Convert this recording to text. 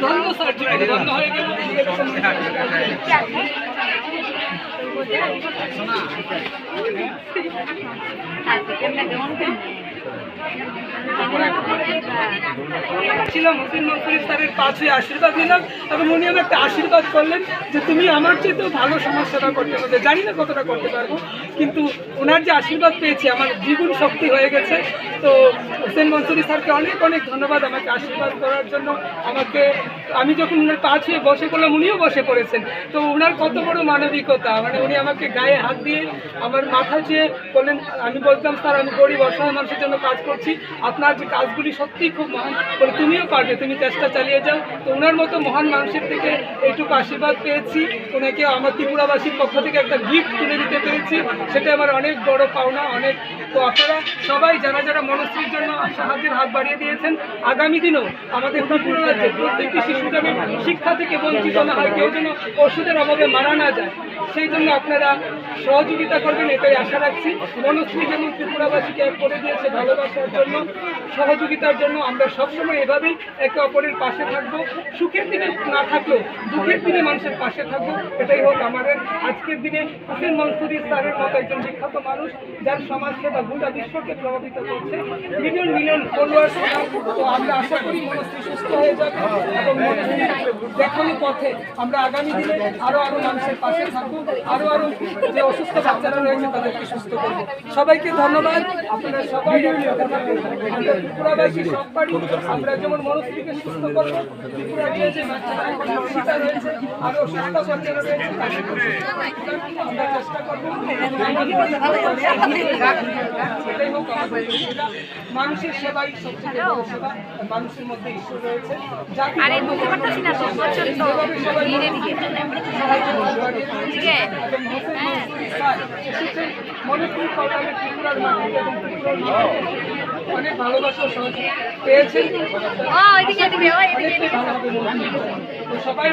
ধন্য স্যার, ধন্য হয়ে গেল। ছিলাম হোসেন মনসুরি স্যারের পাশে আশীর্বাদ নিলাম এবং উনি আমাকে একটা আশীর্বাদ করলেন যে তুমি আমার চেয়েতেও ভালো সমাজ সেবা করতে পারবে। জানি না কতটা করতে পারবো, কিন্তু ওনার যে আশীর্বাদ পেয়েছি আমার দ্বিগুণ শক্তি হয়ে গেছে। তো হোসেন মনসুরি স্যারকে অনেক অনেক ধন্যবাদ আমাকে আশীর্বাদ করার জন্য। আমি যখন ওনার পা ছুঁয়ে বসে পড়লাম, উনিও বসে পড়েছেন। তো ওনার কত বড় মানবিকতা, মানে উনি আমাকে গায়ে হাত দিয়ে আমার মাথা ছুঁয়ে বললেন, আমি বলতাম স্যার আমি গরিব অসহায় মানুষের জন্য কাজ করছি, আপনার যে কাজগুলি সত্যিই খুব মহান, বলে তুমিও পারবে, তুমি চেষ্টা চালিয়ে যাও। তো ওনার মতো মহান মানুষের থেকে এইটুকু আশীর্বাদ পেয়েছি। ওনাকে আমার ত্রিপুরাবাসীর পক্ষ থেকে একটা গিফট তুলে দিতে পেরেছি, সেটা আমার অনেক বড় পাওনা। অনেক তো আপনারা সবাই যারা যারা মনশ্রীর জন্য সাহায্যের হাত বাড়িয়ে দিয়েছেন, আগামী দিনেও আমাদের ত্রিপুরা রাজ্যে প্রত্যেকটি শিশু যেন শিক্ষা থেকে বঞ্চিত না হয়, কেউ যেন ওষুধের অভাবে মারা না যায়, সেই জন্য আপনারা সহযোগিতা করবেন, এটাই আশা রাখছি। মনশ্রী যেমন ত্রিপুরাবাসীকে এক করে দিয়েছে ভালোবাসার জন্য, সহযোগিতার জন্য, আমরা সবসময় এভাবেই একে অপরের পাশে থাকবো। সুখের দিনে না থাকলেও দুঃখের দিনে মানুষের পাশে থাকবো, এটাই হোক আমাদের আজকের দিনে। হোসেন মনসুরি স্যারের মতো একজন বিখ্যাত মানুষ, যার সমাজসেবা গোটা বিশ্বকে প্রভাবিত করছে, মিলিয়ন মিলিয়ন ফলোয়ার্স। তো আমরা আশা করি মনশ্রী সুস্থ হয়ে যাবে এবং মনশ্রী দেখানো পথে আমরা আগামী দিনে আরো মানুষের পাশে থাকবো, আরো যে অসুস্থ বাচ্চারা রয়েছে তাদেরকে সুস্থ করবো। সবাইকে ধন্যবাদ। আপনারা সবাই ত্রিপুরাবাসী সব পারি আমরা যেমন মনশ্রীকে সুস্থ করবো, ত্রিপুরা যে বাচ্চারা শিক্ষা রয়েছে, আরো সুস্থ বাচ্চারা রয়েছে, আমরা চেষ্টা করবো। মানুষের সেবাই সবচেয়ে বড় সেবা, মানুষের মধ্যে ঈশ্বর রয়েছে। অনেক ভালোবাসা সহযোগিতা পেয়েছেন, সবাই